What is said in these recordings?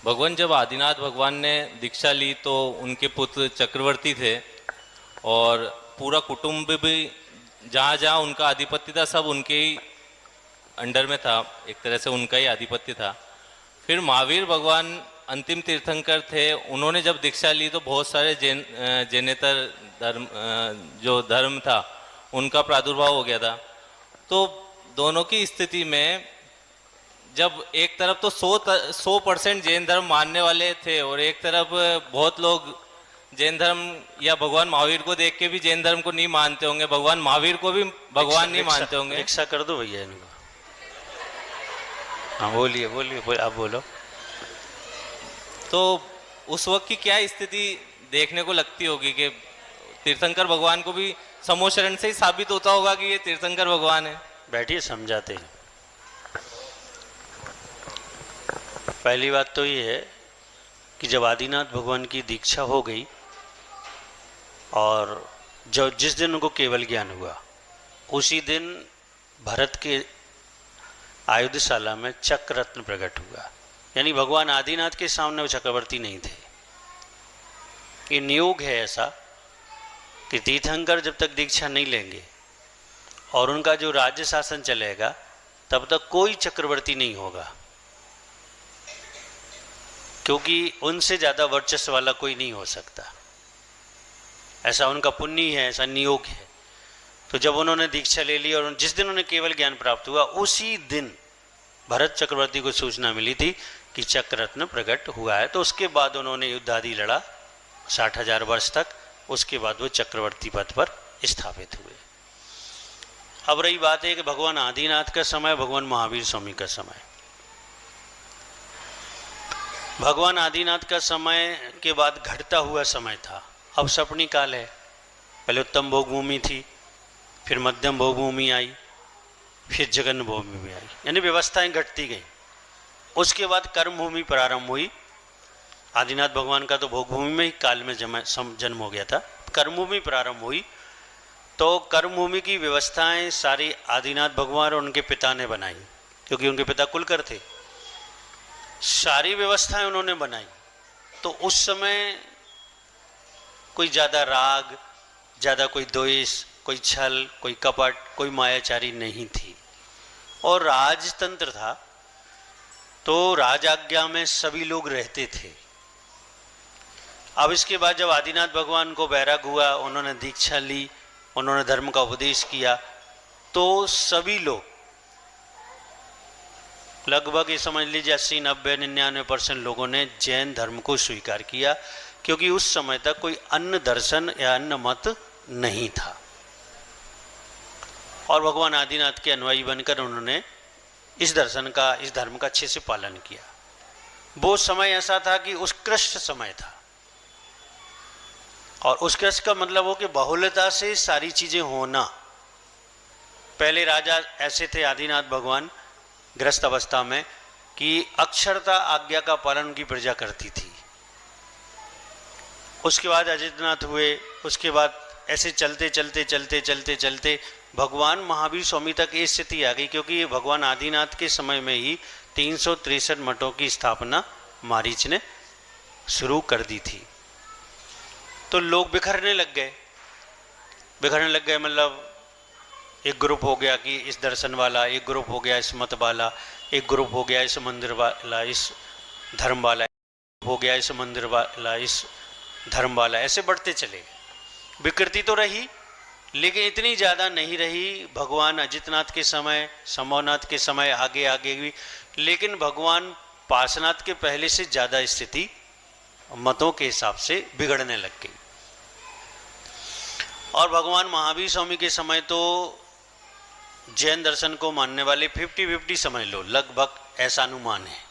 भगवान जब आदिनाथ भगवान ने दीक्षा ली तो उनके पुत्र चक्रवर्ती थे और पूरा कुटुंब भी जहाँ जहाँ उनका आधिपत्य था सब उनके ही अंडर में था, एक तरह से उनका ही आधिपत्य था। फिर महावीर भगवान अंतिम तीर्थंकर थे, उन्होंने जब दीक्षा ली तो बहुत सारे जैनेतर धर्म जो धर्म था उनका प्रादुर्भाव हो गया था। तो दोनों की स्थिति में जब एक तरफ तो 100% जैन धर्म मानने वाले थे और एक तरफ बहुत लोग जैन धर्म या भगवान महावीर को देख के भी जैन धर्म को नहीं मानते होंगे, भगवान महावीर को भी भगवान नहीं मानते होंगे। रिक्शा कर दो भैया इनको। हाँ बोलिए बोलिए, आप बोलो। तो उस वक्त की क्या स्थिति देखने को लगती होगी कि तीर्थंकर भगवान को भी समोशरण से ही साबित होता होगा कि ये तीर्थंकर भगवान है। बैठिए समझाते हैं। पहली बात तो ये है कि जब आदिनाथ भगवान की दीक्षा हो गई और जो जिस दिन उनको केवल ज्ञान हुआ उसी दिन भरत के आयुधशाला में चक्र रत्न प्रकट हुआ। यानी भगवान आदिनाथ के सामने वो चक्रवर्ती नहीं थे। ये नियोग है ऐसा कि तीर्थंकर जब तक दीक्षा नहीं लेंगे और उनका जो राज्य शासन चलेगा तब तक कोई चक्रवर्ती नहीं होगा, क्योंकि उनसे ज़्यादा वर्चस्व वाला कोई नहीं हो सकता। ऐसा उनका पुण्य है, ऐसा नियोग है। तो जब उन्होंने दीक्षा ले ली और जिस दिन उन्हें केवल ज्ञान प्राप्त हुआ उसी दिन भरत चक्रवर्ती को सूचना मिली थी कि चक्र रत्न प्रकट हुआ है। तो उसके बाद उन्होंने युद्ध आदि लड़ा 60,000 वर्ष तक। उसके बाद वो चक्रवर्ती पद पर स्थापित हुए। अब रही बात है कि भगवान आदिनाथ का समय, भगवान महावीर स्वामी का समय। भगवान आदिनाथ का समय के बाद घटता हुआ समय था। अब सपनी काल है। पहले उत्तम भोग भूमि थी, फिर मध्यम भोग भूमि आई, फिर जगन भोग भूमि आई, यानी व्यवस्थाएं घटती गई। उसके बाद कर्म भूमि प्रारंभ हुई। आदिनाथ भगवान का तो भोग भूमि में ही काल में जन्म हो गया था। कर्म भूमि प्रारंभ हुई तो कर्म भूमि की व्यवस्थाएं सारी आदिनाथ भगवान और उनके पिता ने बनाई, क्योंकि उनके पिता कुलकर थे। सारी व्यवस्थाएं उन्होंने बनाई। तो उस समय कोई ज़्यादा राग, ज़्यादा कोई द्वेष, कोई छल, कोई कपट, कोई मायाचारी नहीं थी और राजतंत्र था। तो राजाज्ञा में सभी लोग रहते थे। अब इसके बाद जब आदिनाथ भगवान को वैराग हुआ, उन्होंने दीक्षा ली, उन्होंने धर्म का उपदेश किया, तो सभी लोग लगभग ये समझ लीजिए 80, 90, 99% लोगों ने जैन धर्म को स्वीकार किया, क्योंकि उस समय तक कोई अन्य दर्शन या अन्य मत नहीं था। और भगवान आदिनाथ के अनुयायी बनकर उन्होंने इस दर्शन का, इस धर्म का अच्छे से पालन किया। वो समय ऐसा था कि उत्कृष्ट समय था। और उत्कृष्ट का मतलब हो कि बहुलता से सारी चीजें होना। पहले राजा ऐसे थे आदिनाथ भगवान गृहस्थ अवस्था में कि अक्षरता आज्ञा का पालन उनकी प्रजा करती थी। उसके बाद अजितनाथ हुए, उसके बाद ऐसे चलते चलते चलते चलते चलते भगवान महावीर स्वामी तक ये स्थिति आ गई, क्योंकि भगवान आदिनाथ के समय में ही 363 मठों की स्थापना मारीच ने शुरू कर दी थी। तो लोग बिखरने लग गए। मतलब एक ग्रुप हो गया कि इस दर्शन वाला, एक ग्रुप हो गया इस मत वाला, एक ग्रुप हो गया इस मंदिर वाला, इस धर्म वाला, हो गया इस मंदिर वाला, इस धर्म वाला, ऐसे बढ़ते चले। विकृति तो रही लेकिन इतनी ज़्यादा नहीं रही। भगवान अजितनाथ के समय, संभवनाथ के समय आगे आगे भी, लेकिन भगवान पार्श्वनाथ के पहले से ज़्यादा स्थिति मतों के हिसाब से बिगड़ने लग गई। और भगवान महावीर स्वामी के समय तो जैन दर्शन को मानने वाले 50-50 समझ लो, लगभग ऐसा अनुमान है।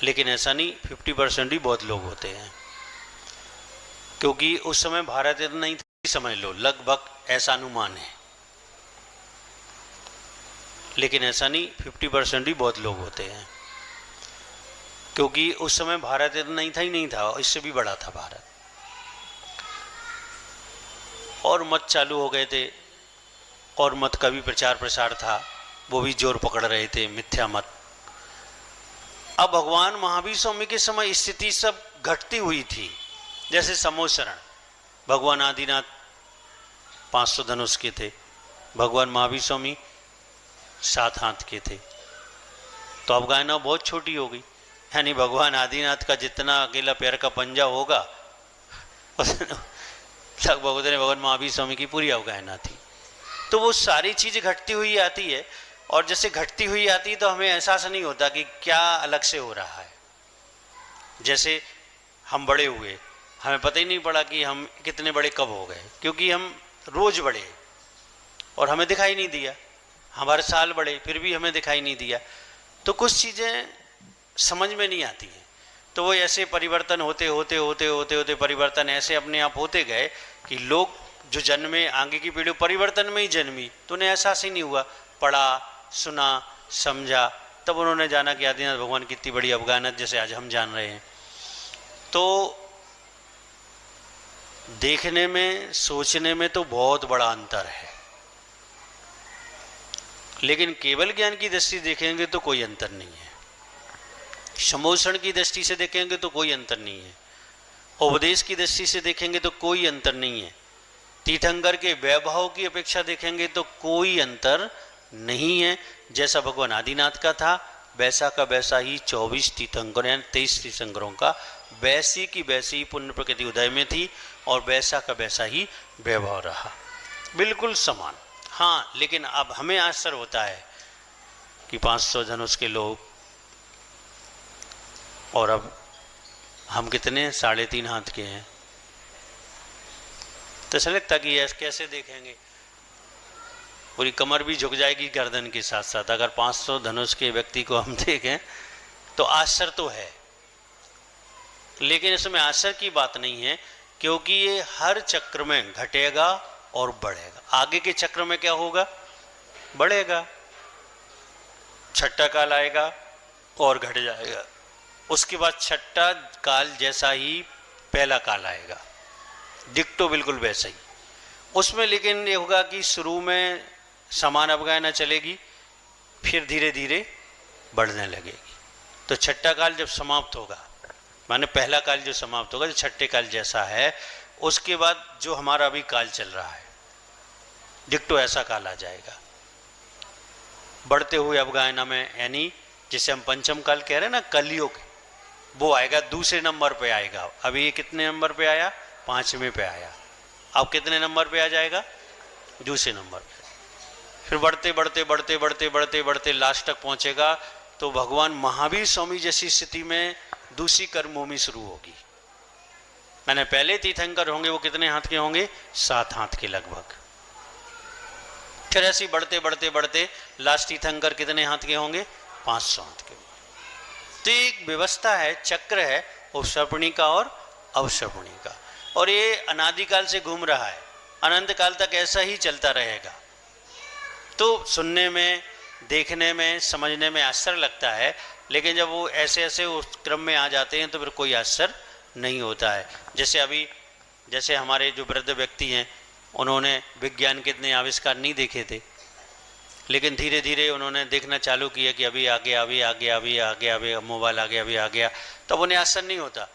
लेकिन ऐसा नहीं, 50% ही बहुत लोग होते हैं, क्योंकि उस समय भारत इतना नहीं था। समझ लो, लगभग ऐसा अनुमान है। लेकिन ऐसा नहीं, 50% ही बहुत लोग होते हैं, क्योंकि उस समय भारत इतना नहीं था, इससे भी बड़ा था भारत। और मत चालू हो गए थे और मत का भी प्रचार प्रसार था, वो भी जोर पकड़ रहे थे, मिथ्या मत। अब भगवान महावीर स्वामी के समय स्थिति सब घटती हुई थी। जैसे समोसरण, भगवान आदिनाथ 500 धनुष के थे, भगवान महावीर स्वामी 7 हाथ के थे, तो अब गायना बहुत छोटी हो गई। यानी भगवान आदिनाथ का जितना अकेला पैर का पंजा होगा लगभग उतने भगवान महावीर स्वामी की पूरी अवगायना थी। तो वो सारी चीज़ घटती हुई आती है, और जैसे घटती हुई आती है तो हमें एहसास नहीं होता कि क्या अलग से हो रहा है। जैसे हम बड़े हुए, हमें पता ही नहीं पड़ा कि हम कितने बड़े कब हो गए, क्योंकि हम रोज बढ़े और हमें दिखाई नहीं दिया। हमारे साल बढ़े फिर भी हमें दिखाई नहीं दिया। तो कुछ चीज़ें समझ में नहीं आती हैं। तो वो ऐसे परिवर्तन होते होते होते होते होते परिवर्तन ऐसे अपने आप होते गए कि लोग जो जन्मे, आगे की पीढ़ी परिवर्तन में ही जन्मी, तो उन्हें एहसास ही नहीं हुआ। पढ़ा, सुना, समझा, तब उन्होंने जाना कि आदिनाथ भगवान कितनी बड़ी अवगाहनत, जैसे आज हम जान रहे हैं। तो देखने में, सोचने में तो बहुत बड़ा अंतर है, लेकिन केवल ज्ञान की दृष्टि देखेंगे तो कोई अंतर नहीं है। समोषण की दृष्टि से देखेंगे तो कोई अंतर नहीं है। उपदेश की दृष्टि से देखेंगे तो कोई अंतर नहीं है। तीर्थंकर के वैभव की अपेक्षा देखेंगे तो कोई अंतर नहीं है। जैसा भगवान आदिनाथ का था वैसा का वैसा ही 24 तीर्थंकर यानी 23 तीर्थंकरों का वैसी की वैसी ही पुण्य प्रकृति उदय में थी, और वैसा का वैसा ही वैभव रहा, बिल्कुल समान। हाँ, लेकिन अब हमें आश्चर्य होता है कि 500 धनुष के लोग, और अब हम कितने 3.5 हाथ के हैं। तो ऐसा लगता कि ये कैसे देखेंगे, पूरी कमर भी झुक जाएगी गर्दन के साथ साथ। अगर 500 धनुष के व्यक्ति को हम देखें तो आश्चर्य तो है, लेकिन इसमें आश्चर्य की बात नहीं है, क्योंकि ये हर चक्र में घटेगा और बढ़ेगा। आगे के चक्र में क्या होगा? बढ़ेगा। छठा काल आएगा और घट जाएगा, उसके बाद छठा काल जैसा ही पहला काल आएगा, डिक्टो बिल्कुल वैसा ही। उसमें लेकिन ये होगा कि शुरू में समान अवगाहना चलेगी, फिर धीरे धीरे बढ़ने लगेगी। तो छठा काल जब समाप्त होगा, माने पहला काल जो समाप्त होगा, जो छठे काल जैसा है, उसके बाद जो हमारा अभी काल चल रहा है डिक्टो ऐसा काल आ जाएगा। बढ़ते हुए अवगाहना में, यानी जिसे हम पंचम काल कह रहे हैं ना, कलयुग, वो आएगा, दूसरे नंबर पे आएगा। अभी ये कितने नंबर पे आया? 5वें पे आया। अब कितने नंबर पे आ जाएगा? दूसरे नंबर पे। फिर बढ़ते बढ़ते बढ़ते बढ़ते बढ़ते बढ़ते लास्ट तक पहुंचेगा तो भगवान महावीर स्वामी जैसी स्थिति में दूसरी कर्मभूमि शुरू होगी। मैंने पहले तीर्थंकर होंगे, वो कितने हाथ के होंगे? 7 हाथ के लगभग। फिर ऐसे बढ़ते बढ़ते बढ़ते लास्ट तीर्थंकर कितने हाथ के होंगे? 500 हाथ के। तो एक व्यवस्था है, चक्र है, उपसर्पणी का और अवसर्पणी का, और ये अनादिकाल से घूम रहा है, अनंत काल तक ऐसा ही चलता रहेगा। तो सुनने में, देखने में, समझने में आश्चर्य लगता है, लेकिन जब वो ऐसे ऐसे उस क्रम में आ जाते हैं तो फिर कोई आश्चर्य नहीं होता है। जैसे अभी, जैसे हमारे जो वृद्ध व्यक्ति हैं, उन्होंने विज्ञान के इतने आविष्कार नहीं देखे थे, लेकिन धीरे धीरे उन्होंने देखना चालू किया कि अभी आ गया, अभी आ गया, अभी आ गया, अभी मोबाइल आ गया, अभी आ गया, तब उन्हें आश्चर्य नहीं होता।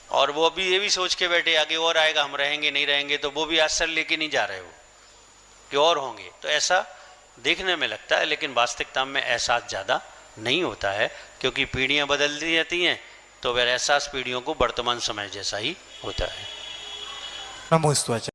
और वो अभी ये भी सोच के बैठे आगे और आएगा, हम रहेंगे नहीं रहेंगे, तो वो भी आश्चर्य लेके नहीं जा रहे हो कि और होंगे। तो ऐसा देखने में लगता है, लेकिन वास्तविकता में एहसास ज़्यादा नहीं होता है, क्योंकि पीढ़ियाँ बदलती रहती हैं, तो वह एहसास पीढ़ियों को वर्तमान समय जैसा ही होता है। नमोस्तु आचार्य।